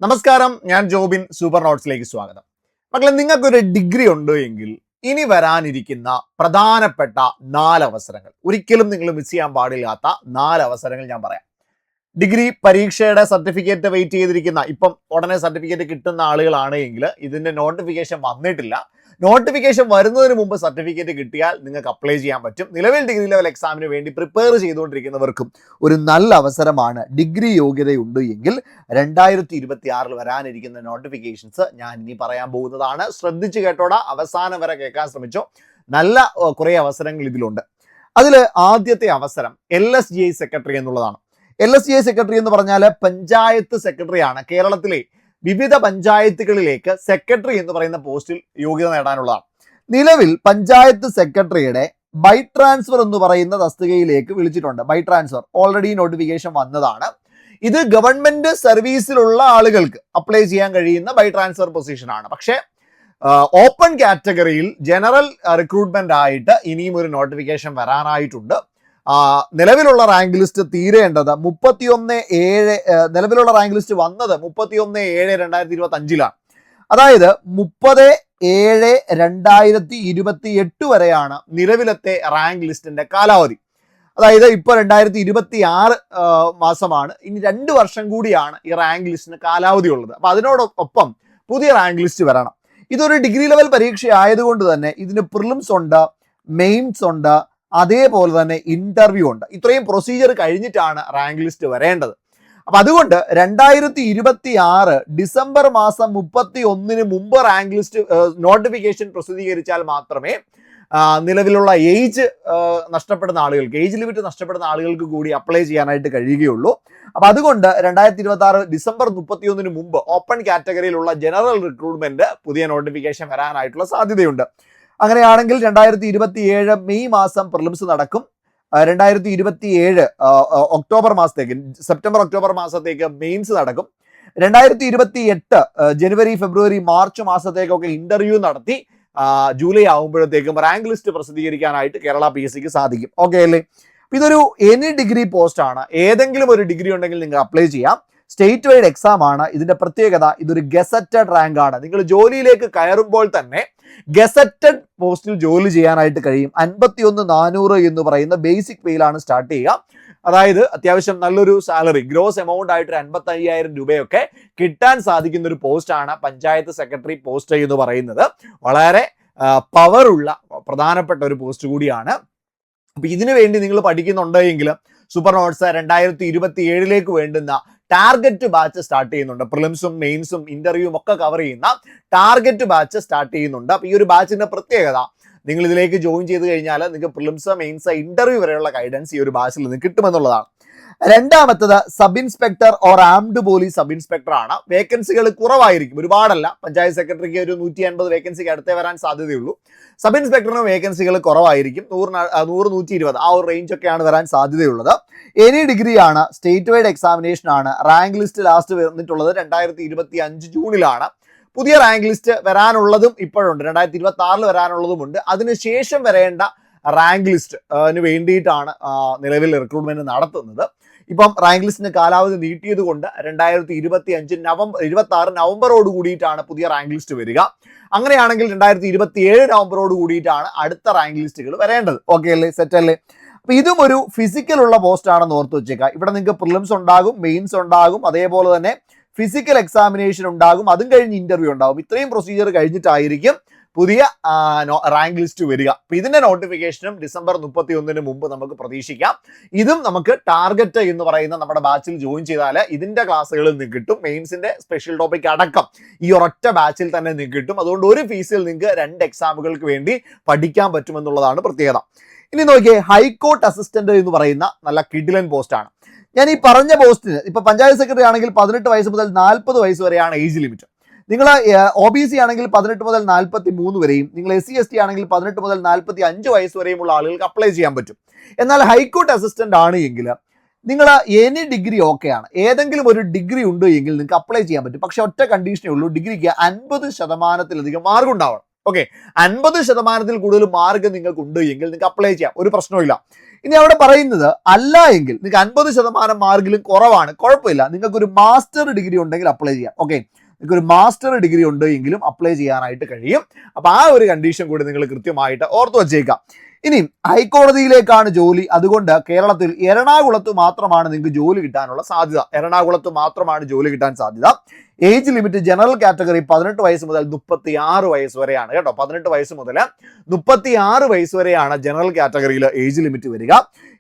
നമസ്കാരം, ഞാൻ ജോബിൻ. സൂപ്പർ നോട്ട്സിലേക്ക് സ്വാഗതം. മക്കളെ, നിങ്ങൾക്കൊരു ഡിഗ്രി ഉണ്ട് എങ്കിൽ ഇനി വരാനിരിക്കുന്ന പ്രധാനപ്പെട്ട 4 അവസരങ്ങൾ, ഒരിക്കലും നിങ്ങൾ മിസ് ചെയ്യാൻ പാടില്ലാത്ത 4 അവസരങ്ങൾ ഞാൻ പറയാം. ഡിഗ്രി പരീക്ഷയുടെ സർട്ടിഫിക്കറ്റ് വെയിറ്റ് ചെയ്തിരിക്കുന്ന, ഇപ്പം ഉടനെ സർട്ടിഫിക്കറ്റ് കിട്ടുന്ന ആളുകളാണ് എങ്കിൽ ഇതിന്റെ നോട്ടിഫിക്കേഷൻ വന്നിട്ടില്ല. നോട്ടിഫിക്കേഷൻ വരുന്നതിന് മുമ്പ് സർട്ടിഫിക്കറ്റ് കിട്ടിയാൽ നിങ്ങൾക്ക് അപ്ലൈ ചെയ്യാൻ പറ്റും. നിലവിൽ ഡിഗ്രി ലെവൽ എക്സാമിന് വേണ്ടി പ്രിപ്പയർ ചെയ്തുകൊണ്ടിരിക്കുന്നവർക്കും ഒരു നല്ല അവസരമാണ്. ഡിഗ്രി യോഗ്യതയുണ്ട് എങ്കിൽ 2026 വരാനിരിക്കുന്ന നോട്ടിഫിക്കേഷൻസ് ഞാൻ ഇനി പറയാൻ പോകുന്നതാണ്. ശ്രദ്ധിച്ചു കേട്ടോടാ, അവസാനം വരെ കേൾക്കാൻ ശ്രമിച്ചോ. നല്ല കുറേ അവസരങ്ങൾ ഇതിലുണ്ട്. അതിൽ ആദ്യത്തെ അവസരം LSGI സെക്രട്ടറി എന്നുള്ളതാണ്. LSGI സെക്രട്ടറി എന്ന് പറഞ്ഞാൽ പഞ്ചായത്ത് സെക്രട്ടറിയാണ്. കേരളത്തിലെ വിവിധ പഞ്ചായത്തുകളിലേക്ക് സെക്രട്ടറി എന്ന് പറയുന്ന പോസ്റ്റിൽ യോഗ്യത നേടാനുള്ളതാണ്. നിലവിൽ പഞ്ചായത്ത് സെക്രട്ടറിയുടെ ബൈ ട്രാൻസ്ഫർ എന്ന് പറയുന്ന തസ്തികയിലേക്ക് വിളിച്ചിട്ടുണ്ട്. ബൈ ട്രാൻസ്ഫർ ഓൾറെഡി നോട്ടിഫിക്കേഷൻ വന്നതാണ്. ഇത് ഗവൺമെന്റ് സർവീസിലുള്ള ആളുകൾക്ക് അപ്ലൈ ചെയ്യാൻ കഴിയുന്ന ബൈ ട്രാൻസ്ഫർ പൊസിഷനാണ്. പക്ഷേ ഓപ്പൺ കാറ്റഗറിയിൽ ജനറൽ റിക്രൂട്ട്മെന്റ് ആയിട്ട് ഇനിയും ഒരു നോട്ടിഫിക്കേഷൻ വരാനായിട്ടുണ്ട്. നിലവിലുള്ള റാങ്ക് ലിസ്റ്റ് തീരേണ്ടത് 31/7, നിലവിലുള്ള റാങ്ക് ലിസ്റ്റ് വന്നത് 31/7/2025 അതായത് 30/7/2028 വരെയാണ് നിലവിലത്തെ റാങ്ക് ലിസ്റ്റിന്റെ കാലാവധി. അതായത് ഇപ്പോൾ 2026 മാസമാണ്. ഇനി 2 വർഷം കൂടിയാണ് ഈ റാങ്ക് ലിസ്റ്റിന് കാലാവധി ഉള്ളത്. അപ്പൊ അതിനോടൊപ്പം പുതിയ റാങ്ക് ലിസ്റ്റ് വരണം. ഇതൊരു ഡിഗ്രി ലെവൽ പരീക്ഷ ആയതുകൊണ്ട് തന്നെ ഇതിന് പ്രിലിംസ് ഉണ്ട്, മെയിൻസ് ഉണ്ട്, അതേപോലെ തന്നെ ഇന്റർവ്യൂ ഉണ്ട്. ഇത്രയും പ്രൊസീജിയർ കഴിഞ്ഞിട്ടാണ് റാങ്ക് ലിസ്റ്റ് വരേണ്ടത്. അപ്പൊ അതുകൊണ്ട് 2026 ഡിസംബർ മാസം 31 മുമ്പ് റാങ്ക് ലിസ്റ്റ് നോട്ടിഫിക്കേഷൻ പ്രസിദ്ധീകരിച്ചാൽ മാത്രമേ നിലവിലുള്ള ഏജ് നഷ്ടപ്പെടുന്ന ആളുകൾക്ക്, ഏജ് ലിമിറ്റ് നഷ്ടപ്പെടുന്ന ആളുകൾക്ക് കൂടി അപ്ലൈ ചെയ്യാനായിട്ട് കഴിയുകയുള്ളൂ. അപ്പൊ അതുകൊണ്ട് 2026 ഡിസംബർ 31 മുമ്പ് ഓപ്പൺ കാറ്റഗറിയിലുള്ള ജനറൽ റിക്രൂട്ട്മെന്റ് പുതിയ നോട്ടിഫിക്കേഷൻ വരാനായിട്ടുള്ള സാധ്യതയുണ്ട്. അങ്ങനെയാണെങ്കിൽ 2027 മെയ് മാസം പ്രിലിംസ് നടക്കും. 2027 ഒക്ടോബർ മാസത്തേക്ക്, സെപ്റ്റംബർ ഒക്ടോബർ മാസത്തേക്ക് മെയിൻസ് നടക്കും. 2028 ജനുവരി ഫെബ്രുവരി മാർച്ച് മാസത്തേക്കൊക്കെ ഇന്റർവ്യൂ നടത്തി ജൂലൈ ആകുമ്പോഴത്തേക്കും റാങ്ക് ലിസ്റ്റ് പ്രസിദ്ധീകരിക്കാനായിട്ട് കേരള PSCക്ക് സാധിക്കും. ഓക്കെ അല്ലേ? ഇതൊരു എനി ഡിഗ്രി പോസ്റ്റ് ആണ്. ഏതെങ്കിലും ഒരു ഡിഗ്രി ഉണ്ടെങ്കിൽ നിങ്ങൾക്ക് അപ്ലൈ ചെയ്യാം. സ്റ്റേറ്റ് വൈഡ് എക്സാം ആണ്. ഇതിന്റെ പ്രത്യേകത, ഇതൊരു ഗസറ്റഡ് റാങ്ക് ആണ്. നിങ്ങൾ ജോലിയിലേക്ക് കയറുമ്പോൾ തന്നെ ഗസറ്റഡ് പോസ്റ്റിൽ ജോലി ചെയ്യാനായിട്ട് കഴിയും. 51,400 എന്ന് പറയുന്ന ബേസിക് പേയിലാണ് സ്റ്റാർട്ട് ചെയ്യുക. അതായത് അത്യാവശ്യം നല്ലൊരു സാലറി, ഗ്രോസ് എമൗണ്ട് ആയിട്ട് 55,000 രൂപയൊക്കെ കിട്ടാൻ സാധിക്കുന്ന ഒരു പോസ്റ്റാണ് പഞ്ചായത്ത് സെക്രട്ടറി പോസ്റ്റ് എന്ന് പറയുന്നത്. വളരെ പവറുള്ള പ്രധാനപ്പെട്ട ഒരു പോസ്റ്റ് കൂടിയാണ്. അപ്പൊ ഇതിനു വേണ്ടി നിങ്ങൾ പഠിക്കുന്നുണ്ടെങ്കിൽ സൂപ്പർ നോട്ട്സ് 2027 വേണ്ടുന്ന ടാർഗറ്റ് ബാച്ച് സ്റ്റാർട്ട് ചെയ്യുന്നുണ്ട്. പ്രിലിംസും മെയിൻസും ഇന്റർവ്യൂവും ഒക്കെ കവർ ചെയ്യുന്ന ടാർഗറ്റ് ബാച്ച് സ്റ്റാർട്ട് ചെയ്യുന്നുണ്ട്. അപ്പൊ ഈ ഒരു ബാച്ചിന്റെ പ്രത്യേകത, നിങ്ങൾ ഇതിലേക്ക് ജോയിൻ ചെയ്ത് കഴിഞ്ഞാൽ നിങ്ങൾക്ക് പ്രിലിംസ്, മെയിൻസ്, ഇന്റർവ്യൂ വരെയുള്ള ഗൈഡൻസ് ഈ ഒരു ബാച്ചിൽ നിന്ന് കിട്ടുമെന്നുള്ളതാണ്. രണ്ടാമത്തത് sub inspector or armed police sub inspector ആണ്. വേക്കൻസികൾ കുറവായിരിക്കും, ഒരുപാടല്ല. പഞ്ചായത്ത് സെക്രട്ടറിക്ക് ഒരു 150 വേക്കൻസിക്ക് അടുത്തേ വരാൻ സാധ്യതയുള്ളൂ. സബ് ഇൻസ്പെക്ടറിന് വേക്കൻസികൾ കുറവായിരിക്കും, 100-120 ആ ഒരു റേഞ്ച് ഒക്കെയാണ് വരാൻ സാധ്യതയുള്ളത്. എനി ഡിഗ്രി ആണ്, സ്റ്റേറ്റ് വൈഡ് എക്സാമിനേഷൻ ആണ്. റാങ്ക് ലിസ്റ്റ് ലാസ്റ്റ് വന്നിട്ടുള്ളത് 2025 ജൂണിലാണ്. പുതിയ റാങ്ക് ലിസ്റ്റ് വരാനുള്ളതും ഇപ്പോഴുണ്ട്, 2026 വരാനുള്ളതുമുണ്ട്. അതിനുശേഷം വരേണ്ട റാങ്ക് ലിസ്റ്റിന് വേണ്ടിയിട്ടാണ് നിലവിൽ റിക്രൂട്ട്മെന്റ് നടത്തുന്നത്. ഇപ്പം റാങ്ക് ലിസ്റ്റിന് കാലാവധി നീട്ടിയത് കൊണ്ട് 2025 നവംബറോട് കൂടിയിട്ടാണ് പുതിയ റാങ്ക് ലിസ്റ്റ് വരിക. അങ്ങനെയാണെങ്കിൽ 2027 നവംബറോട് കൂടിയിട്ടാണ് അടുത്ത റാങ്ക് ലിസ്റ്റുകൾ വരേണ്ടത്. ഓക്കെ അല്ലേ? സെറ്റ് അല്ലേ? അപ്പൊ ഇതും ഒരു ഫിസിക്കൽ ഉള്ള പോസ്റ്റ് ആണെന്ന് ഓർത്ത് വെച്ചേക്കാം. ഇവിടെ നിങ്ങൾക്ക് പ്രിലിംസ് ഉണ്ടാകും, മെയിൻസ് ഉണ്ടാകും, അതേപോലെ തന്നെ ഫിസിക്കൽ എക്സാമിനേഷൻ ഉണ്ടാകും, അതും കഴിഞ്ഞ് ഇന്റർവ്യൂ ഉണ്ടാകും. ഇത്രയും പ്രൊസീജിയർ കഴിഞ്ഞിട്ടായിരിക്കും പുതിയ റാങ്ക് ലിസ്റ്റ് വരിക. അപ്പൊ ഇതിന്റെ നോട്ടിഫിക്കേഷനും ഡിസംബർ 31 മുമ്പ് നമുക്ക് പ്രതീക്ഷിക്കാം. ഇതും നമുക്ക് ടാർഗറ്റ് എന്ന് പറയുന്ന നമ്മുടെ ബാച്ചിൽ ജോയിൻ ചെയ്താൽ ഇതിന്റെ ക്ലാസ്സുകളിൽ നിങ്ങൾക്ക് കിട്ടും. മെയിൻസിന്റെ സ്പെഷ്യൽ ടോപ്പിക് അടക്കം ഈ ഒരൊറ്റ ബാച്ചിൽ തന്നെ നിങ്ങൾക്ക് കിട്ടും. അതുകൊണ്ട് ഒരു ഫീസിൽ നിങ്ങൾക്ക് 2 എക്സാമുകൾക്ക് വേണ്ടി പഠിക്കാൻ പറ്റുമെന്നുള്ളതാണ് പ്രത്യേകത. ഇനി നോക്കിയേ, ഹൈക്കോർട്ട് അസിസ്റ്റന്റ് എന്ന് പറയുന്ന നല്ല കിഡിലൻ പോസ്റ്റാണ്. ഞാൻ ഈ പറഞ്ഞ പോസ്റ്റിന് ഇപ്പൊ പഞ്ചായത്ത് സെക്രട്ടറി ആണെങ്കിൽ 18 വയസ്സ് മുതൽ 40 വയസ്സ് വരെയാണ് ഏജ് ലിമിറ്റ്. നിങ്ങൾ OBC ആണെങ്കിൽ 18 മുതൽ 43 വരെയും, നിങ്ങൾ SC/ST ആണെങ്കിൽ 18 മുതൽ 45 വയസ്സ് വരെയുമുള്ള ആളുകൾക്ക് അപ്ലൈ ചെയ്യാൻ പറ്റും. എന്നാൽ ഹൈക്കോർട്ട് അസിസ്റ്റന്റ് ആണ് എങ്കിൽ നിങ്ങൾ എനി ഡിഗ്രി ഓക്കെയാണ്. ഏതെങ്കിലും ഒരു ഡിഗ്രി ഉണ്ട് എങ്കിൽ നിങ്ങൾക്ക് അപ്ലൈ ചെയ്യാൻ പറ്റും. പക്ഷെ ഒറ്റ കണ്ടീഷനേ ഉള്ളൂ, ഡിഗ്രിക്ക് 50% മാർക്ക് ഉണ്ടാവണം. ഓക്കെ, 50% കൂടുതൽ മാർക്ക് നിങ്ങൾക്ക് ഉണ്ട് എങ്കിൽ നിങ്ങൾക്ക് അപ്ലൈ ചെയ്യാം, ഒരു പ്രശ്നവുമില്ല. ഇനി അവിടെ പറയുന്നത് അല്ല എങ്കിൽ നിങ്ങൾക്ക് 50% മാർക്കിലും കുറവാണ്, കുഴപ്പമില്ല, നിങ്ങൾക്ക് ഒരു മാസ്റ്റർ ഡിഗ്രി ഉണ്ടെങ്കിൽ അപ്ലൈ ചെയ്യാം. ഓക്കെ, നിങ്ങൾക്ക് ഒരു മാസ്റ്റർ ഡിഗ്രി ഉണ്ട് എങ്കിലും അപ്ലൈ ചെയ്യാനായിട്ട് കഴിയും. അപ്പൊ ആ ഒരു കണ്ടീഷൻ കൂടി നിങ്ങൾ കൃത്യമായിട്ട് ഓർത്തു വച്ചേക്കാം. ഇനി ഹൈക്കോടതിയിലേക്കാണ് ജോലി, അതുകൊണ്ട് കേരളത്തിൽ എറണാകുളത്ത് മാത്രമാണ് നിങ്ങൾക്ക് ജോലി കിട്ടാനുള്ള സാധ്യത. എറണാകുളത്ത് മാത്രമാണ് ജോലി കിട്ടാൻ സാധ്യത. ഏജ് ലിമിറ്റ് ജനറൽ കാറ്റഗറി 18 വയസ്സ് മുതൽ 36 വയസ്സ് വരെയാണ് കേട്ടോ. 18 വയസ്സ് മുതൽ 36 വയസ്സ് വരെയാണ് ജനറൽ കാറ്റഗറിയിൽ ഏജ് ലിമിറ്റ് വരിക.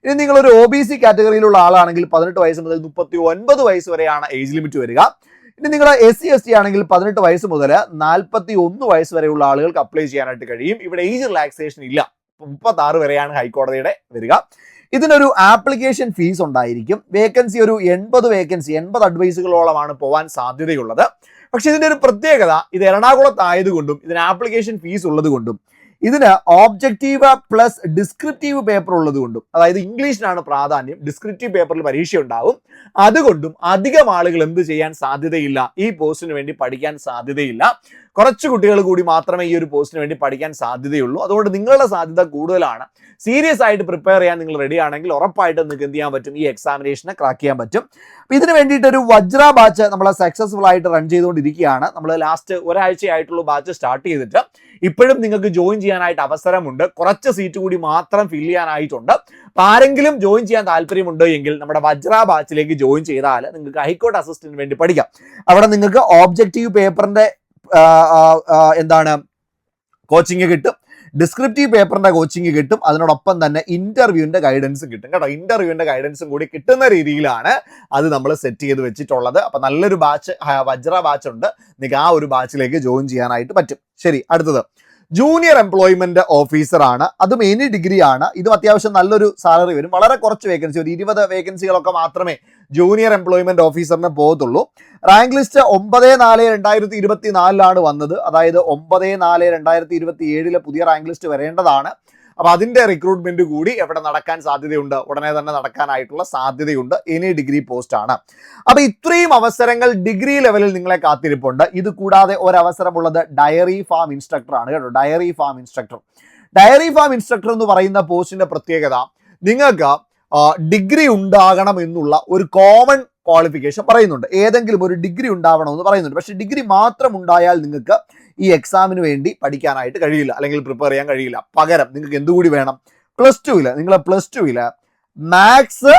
ഇനി നിങ്ങളൊരു OBC കാറ്റഗറിയിലുള്ള ആളാണെങ്കിൽ 18 വയസ്സ് മുതൽ 39 വയസ്സ് വരെയാണ് ഏജ് ലിമിറ്റ് വരിക. ഇനി നിങ്ങളുടെ SC/ST ആണെങ്കിൽ 18 വയസ്സ് മുതൽ 41 വയസ്സ് വരെയുള്ള ആളുകൾക്ക് അപ്ലൈ ചെയ്യാനായിട്ട് കഴിയും. ഇവിടെ ഏജ് റിലാക്സേഷൻ ഇല്ല, 36 വരെയാണ് ഹൈക്കോടതിയുടെ വരിക. ഇതിനൊരു ആപ്ലിക്കേഷൻ ഫീസ് ഉണ്ടായിരിക്കും. വേക്കൻസി ഒരു 80 വേക്കൻസി, 80 അഡ്വൈസുകളോളമാണ് പോകാൻ സാധ്യതയുള്ളത്. പക്ഷെ ഇതിന്റെ ഒരു പ്രത്യേകത, ഇത് എറണാകുളത്തായതുകൊണ്ടും ഇതിന് ആപ്ലിക്കേഷൻ ഫീസ് ഉള്ളത് കൊണ്ടും ഇതിന് ഓബ്ജക്റ്റീവ് പ്ലസ് ഡിസ്ക്രിപ്റ്റീവ് പേപ്പർ ഉള്ളത് കൊണ്ടും, അതായത് ഇംഗ്ലീഷിനാണ് പ്രാധാന്യം, ഡിസ്ക്രിപ്റ്റീവ് പേപ്പറിൽ പരീക്ഷ ഉണ്ടാവും, അതുകൊണ്ടും അധികം ആളുകൾ എന്ത് ചെയ്യാൻ സാധ്യതയില്ല, ഈ പോസ്റ്റിന് വേണ്ടി പഠിക്കാൻ സാധ്യതയില്ല. കുറച്ച് കുട്ടികൾ കൂടി മാത്രമേ ഈ ഒരു പോസ്റ്റിന് വേണ്ടി പഠിക്കാൻ സാധ്യതയുള്ളൂ. അതുകൊണ്ട് നിങ്ങളുടെ സാധ്യത കൂടുതലാണ്. സീരിയസ് ആയിട്ട് പ്രിപ്പയർ ചെയ്യാൻ നിങ്ങൾ റെഡി ആണെങ്കിൽ ഉറപ്പായിട്ടും നിങ്ങൾക്ക് എന്ത് ചെയ്യാൻ പറ്റും, ഈ എക്സാമിനേഷനെ ക്രാക്ക് ചെയ്യാൻ പറ്റും. അപ്പൊ ഇതിന് വേണ്ടിയിട്ട് ഒരു വജ്ര ബാച്ച് നമ്മൾ സക്സസ്ഫുൾ ആയിട്ട് റൺ ചെയ്തുകൊണ്ടിരിക്കുകയാണ്. നമ്മൾ ലാസ്റ്റ് ഒരാഴ്ചയായിട്ടുള്ള ബാച്ച് സ്റ്റാർട്ട് ചെയ്തിട്ട് ഇപ്പോഴും നിങ്ങൾക്ക് ജോയിൻ ചെയ്യാനായിട്ട് അവസരമുണ്ട്. കുറച്ച് സീറ്റ് കൂടി മാത്രം ഫില്ല് ചെയ്യാനായിട്ടുണ്ട്. അപ്പൊ ആരെങ്കിലും ജോയിൻ ചെയ്യാൻ താല്പര്യമുണ്ട് എങ്കിൽ നമ്മുടെ വജ്ര ബാച്ചിലേക്ക് ജോയിൻ ചെയ്താൽ നിങ്ങൾക്ക് ഹൈക്കോർട്ട് അസിസ്റ്റന്റിന് വേണ്ടി പഠിക്കാം. അവിടെ നിങ്ങൾക്ക് ഓബ്ജക്റ്റീവ് പേപ്പറിന്റെ എന്താണ് കോച്ചിങ് കിട്ടും, ഡിസ്ക്രിപ്റ്റീവ് പേപ്പറിന്റെ കോച്ചിങ് കിട്ടും, അതിനോടൊപ്പം തന്നെ ഇന്റർവ്യൂവിന്റെ ഗൈഡൻസും കിട്ടും കേട്ടോ. ഇന്റർവ്യൂവിന്റെ ഗൈഡൻസും കൂടി കിട്ടുന്ന രീതിയിലാണ് അത് നമ്മൾ സെറ്റ് ചെയ്ത് വെച്ചിട്ടുള്ളത്. അപ്പൊ നല്ലൊരു ബാച്ച് വജ്ര ബാച്ച് ഉണ്ട്, നിങ്ങൾക്ക് ആ ഒരു ബാച്ചിലേക്ക് ജോയിൻ ചെയ്യാനായിട്ട് പറ്റും. ശരി, അടുത്തത് ജൂനിയർ എംപ്ലോയ്മെന്റ് ഓഫീസർ ആണ്. അതും എനി ഡിഗ്രി ആണ്. ഇതും അത്യാവശ്യം നല്ലൊരു സാലറി വരും. വളരെ കുറച്ച് വേക്കൻസി, ഒരു 20 വേക്കൻസികളൊക്കെ മാത്രമേ ജൂനിയർ എംപ്ലോയ്മെന്റ് ഓഫീസറിന് പോകത്തുള്ളൂ. റാങ്ക് ലിസ്റ്റ് 9/4/2024 വന്നത്. അതായത് 9/4/2027 പുതിയ റാങ്ക് ലിസ്റ്റ് വരേണ്ടതാണ്. അപ്പൊ അതിന്റെ റിക്രൂട്ട്മെന്റ് കൂടി എവിടെ നടക്കാൻ സാധ്യതയുണ്ട്, ഉടനെ തന്നെ നടക്കാനായിട്ടുള്ള സാധ്യതയുണ്ട്. എനി ഡിഗ്രി പോസ്റ്റ് ആണ്. അപ്പൊ ഇത്രയും അവസരങ്ങൾ ഡിഗ്രി ലെവലിൽ നിങ്ങളെ കാത്തിരിപ്പുണ്ട്. ഇത് കൂടാതെ ഒരവസരമുള്ളത് ഡയറി ഫാം ഇൻസ്ട്രക്ടർ ആണ് കേട്ടോ. ഡയറി ഫാം ഇൻസ്ട്രക്ടർ എന്ന് പറയുന്ന പോസ്റ്റിന്റെ പ്രത്യേകത, നിങ്ങൾക്ക് ഡിഗ്രി ഉണ്ടാകണം എന്നുള്ള ഒരു കോമൺ ക്വാളിഫിക്കേഷൻ പറയുന്നുണ്ട്. ഏതെങ്കിലും ഒരു ഡിഗ്രി ഉണ്ടാവണമെന്ന് പറയുന്നുണ്ട്. പക്ഷെ ഡിഗ്രി മാത്രം ഉണ്ടായാൽ നിങ്ങൾക്ക് ഈ എക്സാമിന് വേണ്ടി പഠിക്കാനായിട്ട് കഴിയില്ല, അല്ലെങ്കിൽ പ്രിപ്പയർ ചെയ്യാൻ കഴിയില്ല. പകരം നിങ്ങൾക്ക് എന്തുകൂടി വേണം, പ്ലസ് ടുവില് മാത്സ്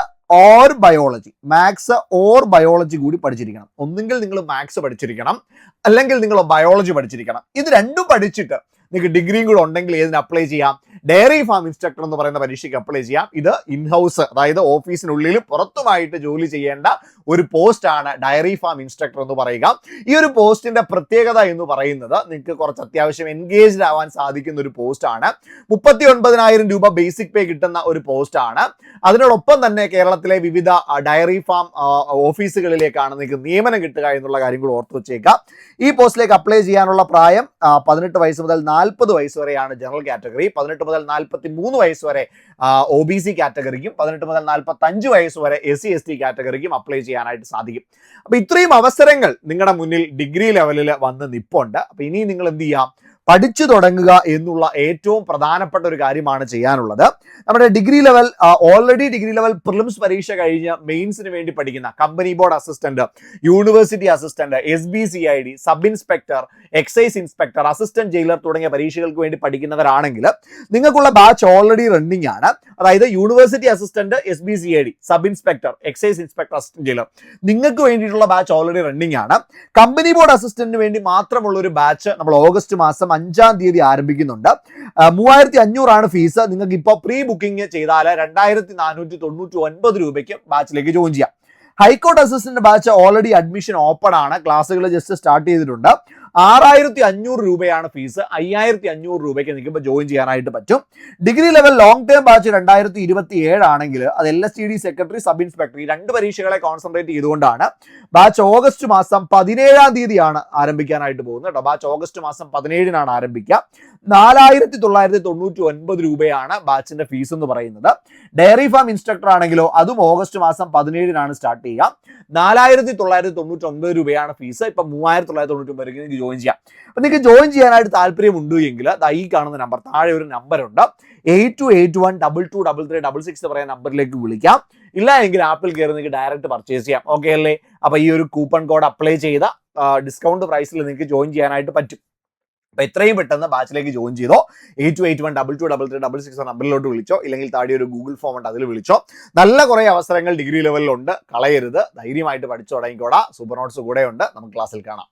ഓർ ബയോളജി കൂടി പഠിച്ചിരിക്കണം. ഒന്നുകിൽ നിങ്ങൾ മാത്സ് പഠിച്ചിരിക്കണം, അല്ലെങ്കിൽ നിങ്ങൾ ബയോളജി പഠിച്ചിരിക്കണം. ഇത് രണ്ടും പഠിച്ചിട്ട് നിങ്ങൾക്ക് ഡിഗ്രിയും കൂടെ ഉണ്ടെങ്കിൽ ഏതിന് അപ്ലൈ ചെയ്യാം, ഡയറി ഫാം ഇൻസ്ട്രക്ടർ എന്ന് പറയുന്ന പരീക്ഷയ്ക്ക് അപ്ലൈ ചെയ്യാം. ഇത് ഇൻഹൗസ്, അതായത് ഓഫീസിനുള്ളിലും പുറത്തുമായിട്ട് ജോലി ചെയ്യേണ്ട ഒരു പോസ്റ്റ് ആണ് ഡയറി ഫാം ഇൻസ്ട്രക്ടർ എന്ന് പറയുക. ഈ ഒരു പോസ്റ്റിന്റെ പ്രത്യേകത എന്ന് പറയുന്നത്, നിങ്ങൾക്ക് കുറച്ച് അത്യാവശ്യം എൻഗേജ്ഡ് ആവാൻ സാധിക്കുന്ന ഒരു പോസ്റ്റ് ആണ്. 39,000 രൂപ ബേസിക് പേ കിട്ടുന്ന ഒരു പോസ്റ്റ് ആണ്. അതിനോടൊപ്പം തന്നെ കേരളത്തിലെ വിവിധ ഡയറി ഫാം ഓഫീസുകളിലേക്കാണ് നിങ്ങൾക്ക് നിയമനം കിട്ടുക എന്നുള്ള കാര്യം കൂടി ഓർത്ത് വെച്ചേക്കാം. ഈ പോസ്റ്റിലേക്ക് അപ്ലൈ ചെയ്യാനുള്ള പ്രായം 18 വയസ്സ് മുതൽ 40 വയസ്സ് വരെയാണ് ജനറൽ കാറ്റഗറി. 18 മുതൽ 43 വയസ്സ് വരെ OBC കാറ്റഗറിക്കും 18 മുതൽ 45 വയസ്സ് വരെ SC/ST കാറ്റഗറിക്കും അപ്ലൈ ചെയ്യാനായിട്ട് സാധിക്കും. അപ്പൊ ഇത്രയും അവസരങ്ങൾ നിങ്ങളുടെ മുന്നിൽ ഡിഗ്രി ലെവലിൽ വന്ന് നിപ്പുണ്ട്. അപ്പൊ ഇനി നിങ്ങൾ എന്ത് ചെയ്യാം, പഠിച്ചു തുടങ്ങുക എന്നുള്ള ഏറ്റവും പ്രധാനപ്പെട്ട ഒരു കാര്യമാണ് ചെയ്യാനുള്ളത്. നമ്മുടെ ഓൾറെഡി ഡിഗ്രി ലെവൽ പ്രിലിംസ് പരീക്ഷ കഴിഞ്ഞ് മെയിൻസിന് വേണ്ടി പഠിക്കുന്ന company board assistant, university assistant, SBCID, sub inspector, excise inspector, assistant jailer തുടങ്ങിയ പരീക്ഷകൾക്ക് വേണ്ടി പഠിക്കുന്നവരാണെങ്കിൽ നിങ്ങൾക്കുള്ള ബാച്ച് ഓൾറെഡി റണ്ണിംഗ് ആണ്. അതായത് university assistant, SBCID, sub inspector, excise inspector, assistant jailer, നിങ്ങൾക്ക് വേണ്ടിയിട്ടുള്ള ബാച്ച് ഓൾറെഡി റണ്ണിംഗ് ആണ്. കമ്പനി ബോർഡ് അസിസ്റ്റന്റിന് വേണ്ടി മാത്രമുള്ള ഒരു ബാച്ച് നമ്മൾ ഓഗസ്റ്റ് മാസം 5-ാം തീയതി ആരംഭിക്കുന്നുണ്ട്. 3,500 ആണ് ഫീസ്. നിങ്ങൾക്ക് ഇപ്പോൾ പ്രീ ബുക്കിംഗ് ചെയ്താൽ 2,499 രൂപയ്ക്ക് ബാച്ചിലേക്ക് ജോയിൻ ചെയ്യാം. High court assistant batch already admission open ആണ്. ക്ലാസ്സുകൾ ജസ്റ്റ് സ്റ്റാർട്ട് ചെയ്തിട്ടുണ്ട്. 6,500 രൂപയാണ് ഫീസ്. 5,500 രൂപയ്ക്ക് നിങ്ങൾക്ക് ജോയിൻ ചെയ്യാനായിട്ട് പറ്റും. Degree level long term batch 2027 ആണെങ്കിൽ അത് LSTD സെക്രട്ടറി, സബ് ഇൻസ്പെക്ടർ, ഈ 2 പരീക്ഷകളെ കോൺസെൻട്രേറ്റ് ചെയ്തുകൊണ്ടാണ് ബാച്ച് ഓഗസ്റ്റ് മാസം 17-ാം തീയതിയാണ് ആരംഭിക്കാനായിട്ട് പോകുന്നത് കേട്ടോ. ബാച്ച് ഓഗസ്റ്റ് മാസം 17-നാണ് ആരംഭിക്കുക. 4,999 രൂപയാണ് ബാച്ചിന്റെ ഫീസ് എന്ന് പറയുന്നത്. ഡയറി ഫാം ഇൻസ്ട്രക്ടർ ആണെങ്കിലോ അതും ഓഗസ്റ്റ് മാസം 17-നാണ് സ്റ്റാർട്ട് ചെയ്യുക. 4,999 രൂപയാണ് ഫീസ്. ഇപ്പൊ 3,999 രൂപയ്ക്ക് ജോയിൻ ചെയ്യാം. അപ്പോൾ നിങ്ങൾക്ക് ജോയിൻ ചെയ്യാനായിട്ട് താല്പര്യമുണ്ട് എങ്കിൽ ഈ കാണുന്ന നമ്പർ, താഴെ ഒരു നമ്പറുണ്ട്, 8281223366 എന്ന് പറയുന്ന നമ്പറിലേക്ക് വിളിക്കാം. ഇല്ല എങ്കിൽ ആപ്പിൽ കയറി നിങ്ങൾക്ക് ഡയറക്റ്റ് പർച്ചേസ് ചെയ്യാം. ഓക്കെ അല്ലേ? അപ്പോൾ ഈ ഒരു കൂപ്പൺ കോഡ് അപ്ലൈ ചെയ്ത ഡിസ്കൗണ്ട് പ്രൈസിൽ നിങ്ങൾക്ക് ജോയിൻ ചെയ്യാനായിട്ട് പറ്റും. അപ്പോൾ എത്രയും പെട്ടെന്ന് ബാച്ചിലേക്ക് ജോയിൻ ചെയ്തോ. 8281223366 നമ്പറിലോട്ട് വിളിച്ചോ, ഇല്ലെങ്കിൽ താഴെ ഒരു ഗൂഗിൾ ഫോം ഉണ്ട്, അതിൽ വിളിച്ചോ. നല്ല കുറേ അവസരങ്ങൾ ഡിഗ്രി ലെവലിലുണ്ട്, കളയരുത്. ധൈര്യമായിട്ട് പഠിച്ചു തുടങ്ങിക്കോടാ. സൂപ്പർ നോട്ട്സ് കൂടെ ഉണ്ട്. നമുക്ക് ക്ലാസ്സിൽ കാണാം.